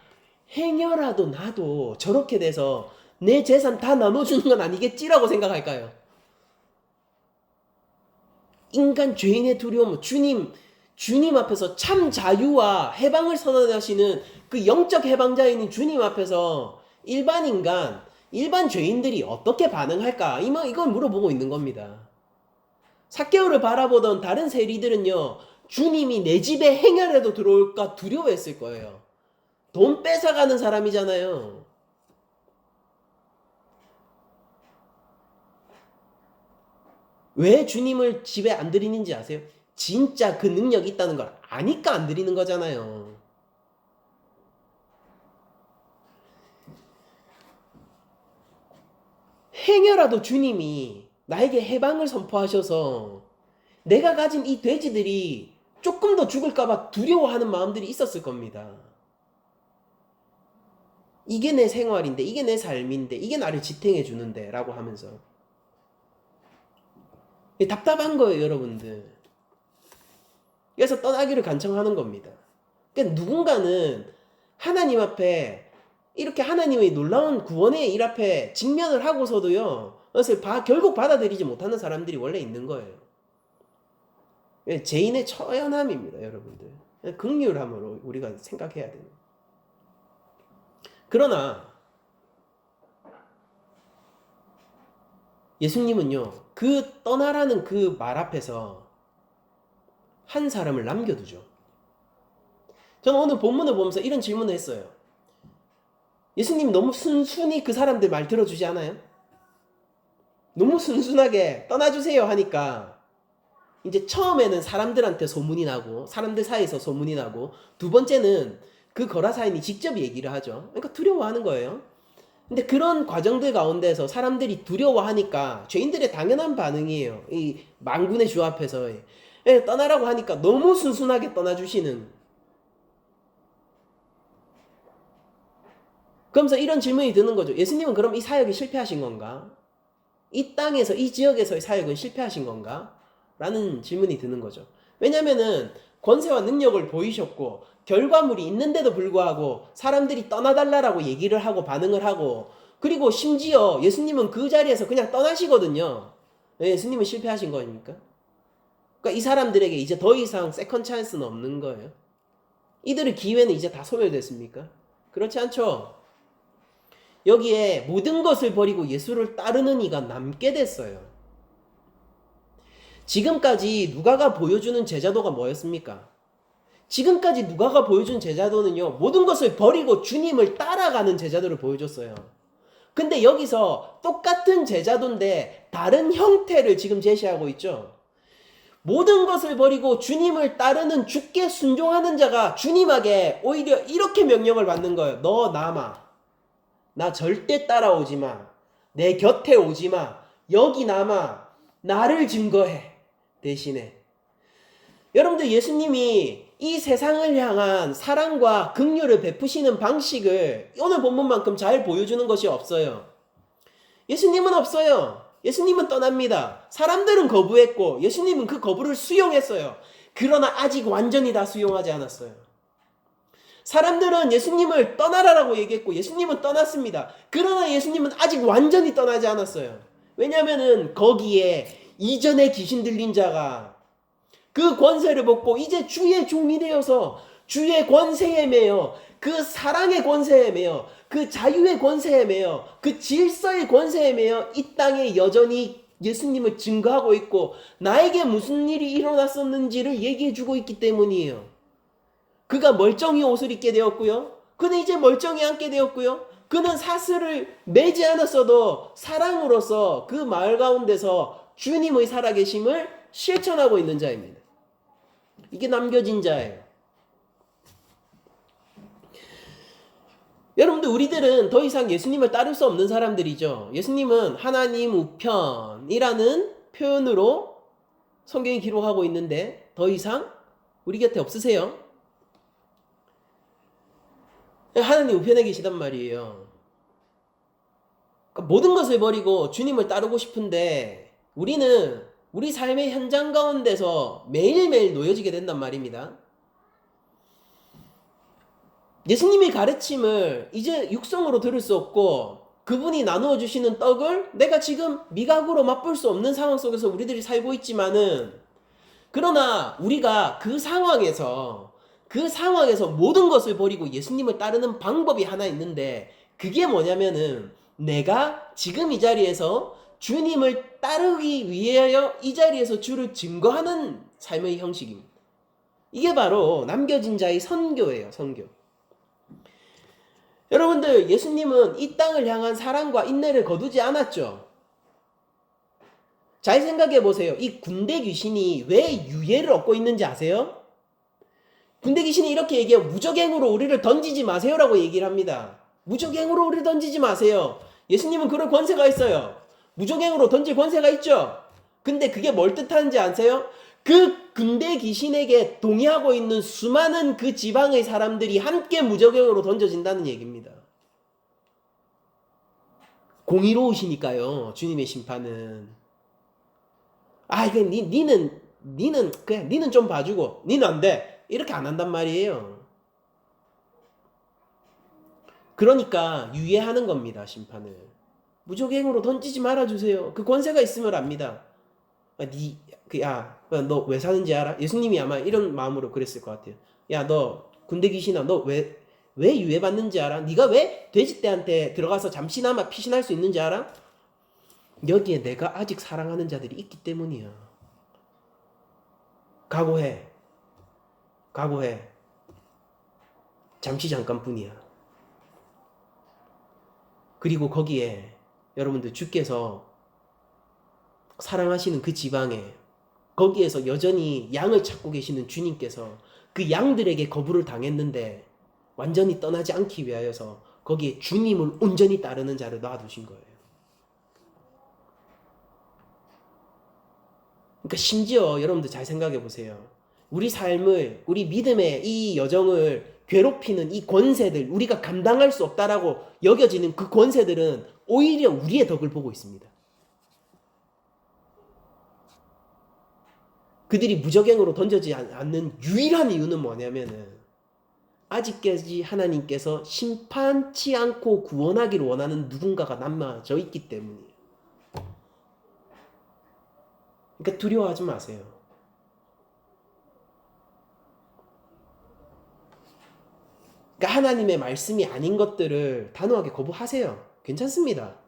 행여라도 나도 저렇게 돼서 내 재산 다 나눠주는 건 아니겠지라고 생각할까요? 인간 죄인의 두려움, 주님 앞에서 참 자유와 해방을 선언하시는 그 영적 해방자인 주님 앞에서 일반 죄인들이 어떻게 반응할까? 이걸 물어보고 있는 겁니다. 삭개오를 바라보던 다른 세리들은요, 주님이 내 집에 행여라도 들어올까 두려워했을 거예요. 돈 뺏어가는 사람이잖아요. 왜 주님을 집에 안 들이는지 아세요? 진짜 그 능력이 있다는 걸 아니까 안 들이는 거잖아요. 행여라도 주님이 나에게 해방을 선포하셔서 내가 가진 이 돼지들이 조금 더 죽을까봐 두려워하는 마음들이 있었을 겁니다. 이게 내 생활인데, 이게 내 삶인데, 이게 나를 지탱해 주는데 라고 하면서 답답한 거예요, 여러분들. 그래서 떠나기를 간청하는 겁니다. 그러니까 누군가는 하나님 앞에 이렇게 하나님의 놀라운 구원의 일 앞에 직면을 하고서도요, 그것을 결국 받아들이지 못하는 사람들이 원래 있는 거예요. 죄인의 처연함입니다, 여러분들. 긍휼함으로 우리가 생각해야 돼요. 그러나 예수님은요, 그 떠나라는 그 말 앞에서 한 사람을 남겨두죠. 저는 오늘 본문을 보면서 이런 질문을 했어요. 예수님 너무 순순히 그 사람들 말 들어주지 않아요? 너무 순순하게 떠나주세요 하니까 이제 처음에는 사람들한테 소문이 나고 사람들 사이에서 소문이 나고 두 번째는 그 거라사인이 직접 얘기를 하죠. 그러니까 두려워하는 거예요. 근데 그런 과정들 가운데서 사람들이 두려워하니까 죄인들의 당연한 반응이에요. 이 만군의 주 앞에서 떠나라고 하니까 너무 순순하게 떠나주시는. 그러면서 이런 질문이 드는 거죠. 예수님은 그럼 이 사역이 실패하신 건가? 이 땅에서 이 지역에서의 사역은 실패하신 건가? 라는 질문이 드는 거죠. 왜냐면은 권세와 능력을 보이셨고 결과물이 있는데도 불구하고 사람들이 떠나달라고 얘기를 하고 반응을 하고 그리고 심지어 예수님은 그 자리에서 그냥 떠나시거든요. 예수님은 실패하신 거니까. 그러니까 이 사람들에게 이제 더 이상 세컨 찬스는 없는 거예요. 이들의 기회는 이제 다 소멸됐습니까? 그렇지 않죠. 여기에 모든 것을 버리고 예수를 따르는 이가 남게 됐어요. 지금까지 누가가 보여주는 제자도가 뭐였습니까? 지금까지 누가가 보여준 제자도는요, 모든 것을 버리고 주님을 따라가는 제자도를 보여줬어요. 근데 여기서 똑같은 제자도인데 다른 형태를 지금 제시하고 있죠. 모든 것을 버리고 주님을 따르는 주께 순종하는 자가 주님에게 오히려 이렇게 명령을 받는 거예요. 너 남아. 나 절대 따라오지 마. 내 곁에 오지 마. 여기 남아. 나를 증거해. 대신에. 여러분들 예수님이 이 세상을 향한 사랑과 긍휼을 베푸시는 방식을 오늘 본문만큼 잘 보여주는 것이 없어요. 예수님은 없어요. 예수님은 떠납니다. 사람들은 거부했고 예수님은 그 거부를 수용했어요. 그러나 아직 완전히 다 수용하지 않았어요. 사람들은 예수님을 떠나라라고 얘기했고 예수님은 떠났습니다. 그러나 예수님은 아직 완전히 떠나지 않았어요. 왜냐하면 거기에 이전에 귀신 들린 자가 그 권세를 벗고 이제 주의 종이 되어서 주의 권세에 매여 그 사랑의 권세에 매여 그 자유의 권세에 매여 그 질서의 권세에 매여 이 땅에 여전히 예수님을 증거하고 있고 나에게 무슨 일이 일어났었는지를 얘기해주고 있기 때문이에요. 그가 멀쩡히 옷을 입게 되었고요. 그는 이제 멀쩡히 앉게 되었고요. 그는 사슬을 매지 않았어도 사랑으로서 그 마을 가운데서 주님의 살아계심을 실천하고 있는 자입니다. 이게 남겨진 자예요. 여러분들 우리들은 더 이상 예수님을 따를 수 없는 사람들이죠. 예수님은 하나님 우편이라는 표현으로 성경이 기록하고 있는데 더 이상 우리 곁에 없으세요. 하나님 우편에 계시단 말이에요. 그러니까 모든 것을 버리고 주님을 따르고 싶은데 우리는 우리 삶의 현장 가운데서 매일매일 놓여지게 된단 말입니다. 예수님의 가르침을 이제 육성으로 들을 수 없고 그분이 나누어 주시는 떡을 내가 지금 미각으로 맛볼 수 없는 상황 속에서 우리들이 살고 있지만은 그러나 우리가 그 상황에서 모든 것을 버리고 예수님을 따르는 방법이 하나 있는데 그게 뭐냐면은 내가 지금 이 자리에서 주님을 따르기 위하여 이 자리에서 주를 증거하는 삶의 형식입니다. 이게 바로 남겨진 자의 선교예요. 선교. 여러분들 예수님은 이 땅을 향한 사랑과 인내를 거두지 않았죠. 잘 생각해 보세요. 이 군대 귀신이 왜 유예를 얻고 있는지 아세요? 군대 귀신이 이렇게 얘기해요. 무적행으로 우리를 던지지 마세요라고 얘기를 합니다. 무적행으로 우리를 던지지 마세요. 예수님은 그럴 권세가 있어요. 무적행으로 던질 권세가 있죠. 근데 그게 뭘 뜻하는지 아세요? 그 군대 귀신에게 동의하고 있는 수많은 그 지방의 사람들이 함께 무적행으로 던져진다는 얘기입니다. 공의로우시니까요. 주님의 심판은. 니는 좀 봐주고 니는 안 돼. 이렇게 안 한단 말이에요. 그러니까 유예하는 겁니다. 심판을. 무적행으로 던지지 말아주세요. 그 권세가 있음을 압니다. 너 왜 사는지 알아? 예수님이 아마 이런 마음으로 그랬을 것 같아요. 야, 너 군대 귀신아, 너 왜 유예받는지 알아? 네가 왜 돼지떼한테 들어가서 잠시나마 피신할 수 있는지 알아? 여기에 내가 아직 사랑하는 자들이 있기 때문이야. 각오해. 각오해. 잠깐뿐이야. 그리고 거기에 여러분들 주께서 사랑하시는 그 지방에 거기에서 여전히 양을 찾고 계시는 주님께서 그 양들에게 거부를 당했는데 완전히 떠나지 않기 위하여서 거기에 주님을 온전히 따르는 자를 놔두신 거예요. 그러니까 심지어 여러분들 잘 생각해 보세요. 우리 삶을, 우리 믿음의 이 여정을 괴롭히는 이 권세들, 우리가 감당할 수 없다라고 여겨지는 그 권세들은 오히려 우리의 덕을 보고 있습니다. 그들이 무적행으로 던져지지 않는 유일한 이유는 뭐냐면은 아직까지 하나님께서 심판치 않고 구원하기를 원하는 누군가가 남아져 있기 때문이에요. 그러니까 두려워하지 마세요. 그러니까 하나님의 말씀이 아닌 것들을 단호하게 거부하세요. 괜찮습니다.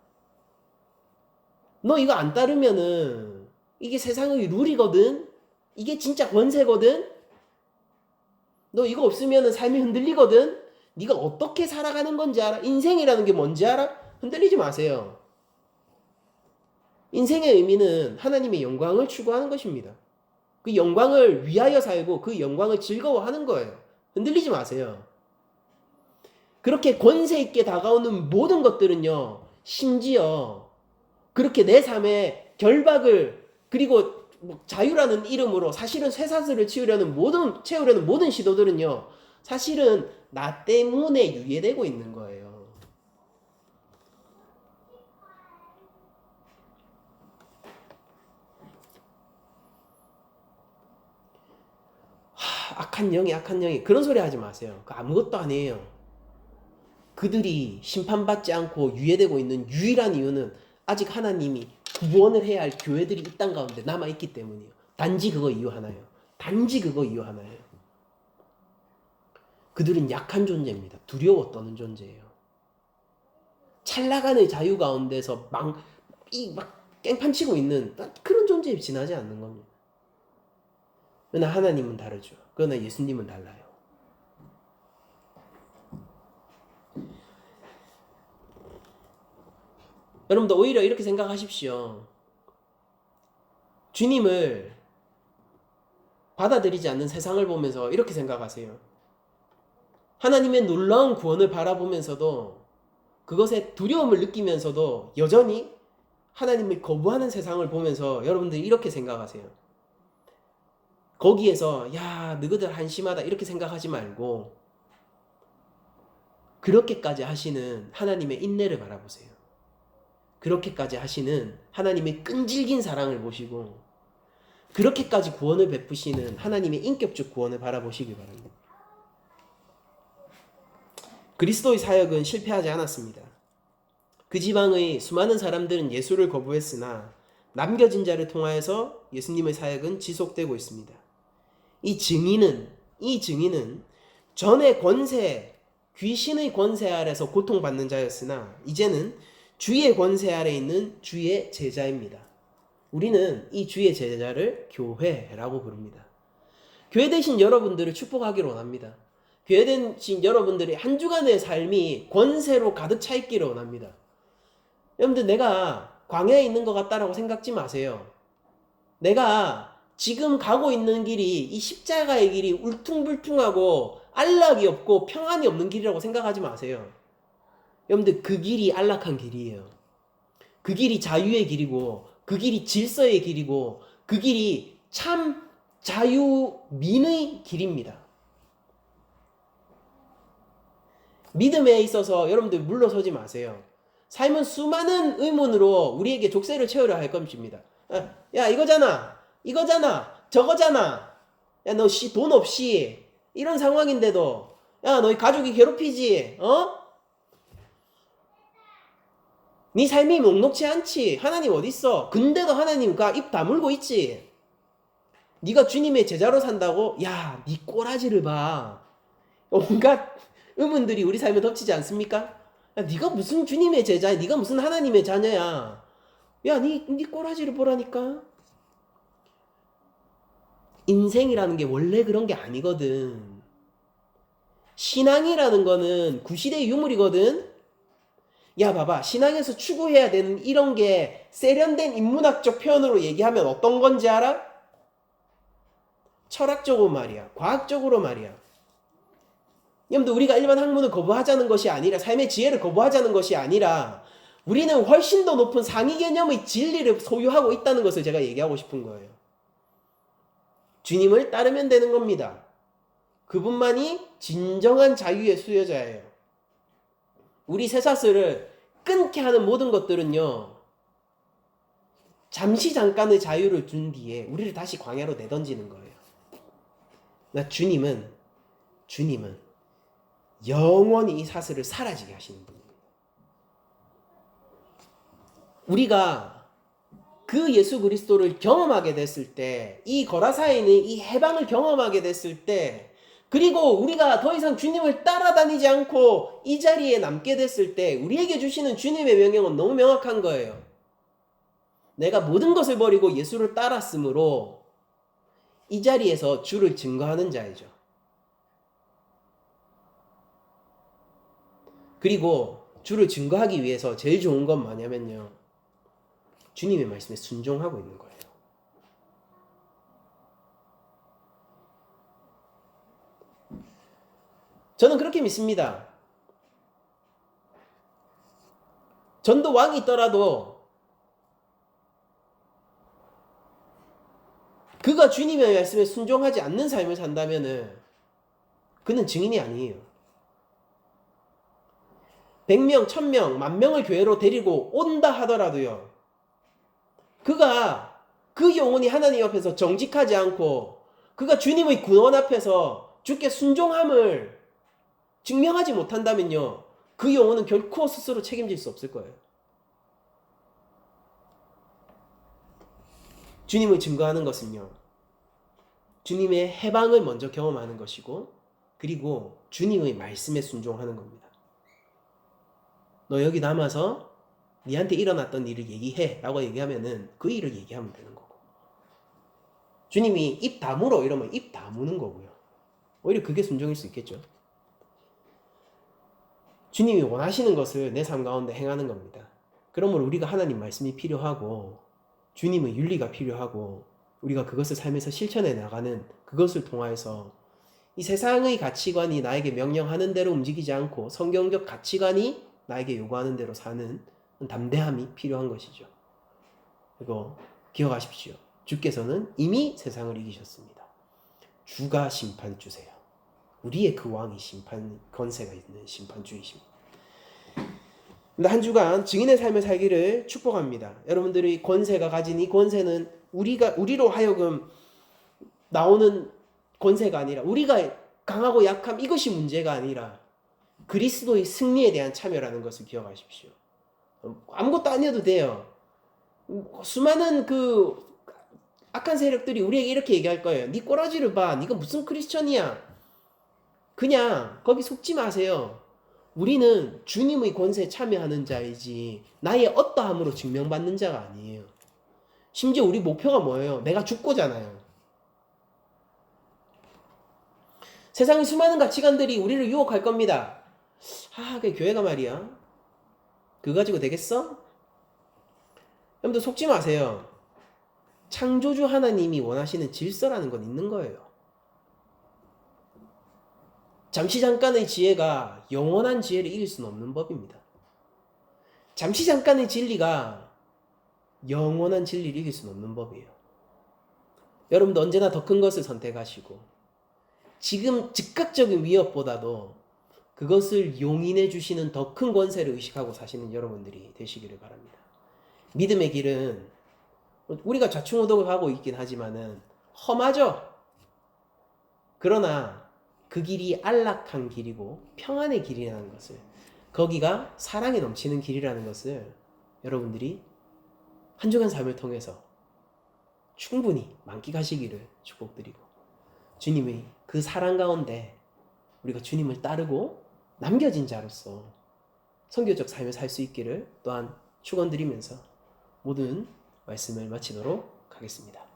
너 이거 안 따르면은 이게 세상의 룰이거든. 이게 진짜 권세거든. 너 이거 없으면은 삶이 흔들리거든. 네가 어떻게 살아가는 건지 알아? 인생이라는 게 뭔지 알아? 흔들리지 마세요. 인생의 의미는 하나님의 영광을 추구하는 것입니다. 그 영광을 위하여 살고 그 영광을 즐거워하는 거예요. 흔들리지 마세요. 그렇게 권세 있게 다가오는 모든 것들은요, 심지어 그렇게 내 삶에 결박을, 그리고 자유라는 이름으로 사실은 쇠사슬을 채우려는 모든 시도들은요, 사실은 나 때문에 유예되고 있는 거예요. 악한 영이 그런 소리 하지 마세요. 그 아무것도 아니에요. 그들이 심판받지 않고 유예되고 있는 유일한 이유는 아직 하나님이 구원을 해야 할 교회들이 이 땅 가운데 남아있기 때문이에요. 단지 그거 이유 하나예요. 단지 그거 이유 하나예요. 그들은 약한 존재입니다. 두려워 떠는 존재예요. 찰나간의 자유 가운데서 막 깽판치고 있는 그런 존재에 지나지 않는 겁니다. 그러나 하나님은 다르죠. 그러나 예수님은 달라요. 여러분도 오히려 이렇게 생각하십시오. 주님을 받아들이지 않는 세상을 보면서 이렇게 생각하세요. 하나님의 놀라운 구원을 바라보면서도 그것에 두려움을 느끼면서도 여전히 하나님을 거부하는 세상을 보면서 여러분들이 이렇게 생각하세요. 거기에서 야 너희들 한심하다 이렇게 생각하지 말고 그렇게까지 하시는 하나님의 인내를 바라보세요. 그렇게까지 하시는 하나님의 끈질긴 사랑을 보시고 그렇게까지 구원을 베푸시는 하나님의 인격적 구원을 바라보시기 바랍니다. 그리스도의 사역은 실패하지 않았습니다. 그 지방의 수많은 사람들은 예수를 거부했으나 남겨진 자를 통하여서 예수님의 사역은 지속되고 있습니다. 이 증인은 전의 권세, 귀신의 권세 아래서 고통받는 자였으나 이제는 주의 권세 아래 있는 주의 제자입니다. 우리는 이 주의 제자를 교회라고 부릅니다. 교회 되신 여러분들을 축복하기를 원합니다. 교회 되신 여러분들이 한 주간의 삶이 권세로 가득 차 있기를 원합니다. 여러분들 내가 광야에 있는 것 같다라고 생각지 마세요. 내가 지금 가고 있는 길이 이 십자가의 길이 울퉁불퉁하고 안락이 없고 평안이 없는 길이라고 생각하지 마세요. 여러분들 그 길이 안락한 길이에요. 그 길이 자유의 길이고 그 길이 질서의 길이고 그 길이 참 자유민의 길입니다. 믿음에 있어서 여러분들 물러서지 마세요. 삶은 수많은 의문으로 우리에게 족쇄를 채우려 할 것입니다. 야 이거잖아 저거잖아 야 너 돈 없이 이런 상황인데도 야 너희 가족이 괴롭히지 네 삶이 녹록치 않지. 하나님 어딨어? 근데도 하나님과 입 다물고 있지. 네가 주님의 제자로 산다고? 야, 네 꼬라지를 봐. 온갖 의문들이 우리 삶에 덮치지 않습니까? 야, 네가 무슨 주님의 제자야? 네가 무슨 하나님의 자녀야? 야, 니 꼬라지를 보라니까. 인생이라는 게 원래 그런 게 아니거든. 신앙이라는 거는 구시대의 유물이거든. 야, 봐봐. 신앙에서 추구해야 되는 이런 게 세련된 인문학적 표현으로 얘기하면 어떤 건지 알아? 철학적으로 말이야. 과학적으로 말이야. 여러분들, 우리가 일반 학문을 거부하자는 것이 아니라, 삶의 지혜를 거부하자는 것이 아니라, 우리는 훨씬 더 높은 상위 개념의 진리를 소유하고 있다는 것을 제가 얘기하고 싶은 거예요. 주님을 따르면 되는 겁니다. 그분만이 진정한 자유의 수요자예요. 우리 쇠사슬을 끊게 하는 모든 것들은요, 잠시 잠깐의 자유를 준 뒤에 우리를 다시 광야로 내던지는 거예요. 나 주님은 영원히 이 사슬을 사라지게 하시는 분입니다. 우리가 그 예수 그리스도를 경험하게 됐을 때, 이 거라사에 있는 이 해방을 경험하게 됐을 때, 그리고 우리가 더 이상 주님을 따라다니지 않고 이 자리에 남게 됐을 때 우리에게 주시는 주님의 명령은 너무 명확한 거예요. 내가 모든 것을 버리고 예수를 따랐으므로 이 자리에서 주를 증거하는 자이죠. 그리고 주를 증거하기 위해서 제일 좋은 건 뭐냐면요, 주님의 말씀에 순종하고 있는 거예요. 저는 그렇게 믿습니다. 전도 왕이 있더라도 그가 주님의 말씀에 순종하지 않는 삶을 산다면은 그는 증인이 아니에요. 100명, 1000명, 10,000명을 교회로 데리고 온다 하더라도요, 그가 그 영혼이 하나님 앞에서 정직하지 않고 그가 주님의 구원 앞에서 주께 순종함을 증명하지 못한다면요, 그 영혼은 결코 스스로 책임질 수 없을 거예요. 주님을 증거하는 것은요, 주님의 해방을 먼저 경험하는 것이고, 그리고 주님의 말씀에 순종하는 겁니다. 너 여기 남아서 니한테 일어났던 일을 얘기해 라고 얘기하면은 그 일을 얘기하면 되는 거고, 주님이 입 다물어 이러면 입 다무는 거고요. 오히려 그게 순종일 수 있겠죠. 주님이 원하시는 것을 내 삶 가운데 행하는 겁니다. 그러므로 우리가 하나님 말씀이 필요하고 주님의 윤리가 필요하고 우리가 그것을 삶에서 실천해 나가는, 그것을 통하여서 이 세상의 가치관이 나에게 명령하는 대로 움직이지 않고 성경적 가치관이 나에게 요구하는 대로 사는 담대함이 필요한 것이죠. 그리고 기억하십시오. 주께서는 이미 세상을 이기셨습니다. 주가 심판주세요. 우리의 그 왕이 심판 권세가 있는 심판주이십니다. 한 주간 증인의 삶을 살기를 축복합니다. 여러분들이 권세가 가진 이 권세는 우리로 하여금 나오는 권세가 아니라, 우리가 강하고 약함 이것이 문제가 아니라 그리스도의 승리에 대한 참여라는 것을 기억하십시오. 아무것도 아니어도 돼요. 수많은 그 악한 세력들이 우리에게 이렇게 얘기할 거예요. 네 꼬라지를 봐. 네가 무슨 크리스천이야. 그냥 거기 속지 마세요. 우리는 주님의 권세에 참여하는 자이지 나의 어떠함으로 증명받는 자가 아니에요. 심지어 우리 목표가 뭐예요? 내가 죽고잖아요. 세상의 수많은 가치관들이 우리를 유혹할 겁니다. 그 교회가 말이야, 그거 가지고 되겠어? 여러분들 속지 마세요. 창조주 하나님이 원하시는 질서라는 건 있는 거예요. 잠시 잠깐의 지혜가 영원한 지혜를 이길 수는 없는 법입니다. 잠시 잠깐의 진리가 영원한 진리를 이길 수는 없는 법이에요. 여러분도 언제나 더 큰 것을 선택하시고 지금 즉각적인 위협보다도 그것을 용인해 주시는 더 큰 권세를 의식하고 사시는 여러분들이 되시기를 바랍니다. 믿음의 길은 우리가 좌충우돌을 하고 있긴 하지만은 험하죠. 그러나 그 길이 안락한 길이고 평안의 길이라는 것을, 거기가 사랑이 넘치는 길이라는 것을 여러분들이 한 주간 삶을 통해서 충분히 만끽하시기를 축복드리고, 주님의 그 사랑 가운데 우리가 주님을 따르고 남겨진 자로서 선교적 삶을 살 수 있기를 또한 축원드리면서 모든 말씀을 마치도록 하겠습니다.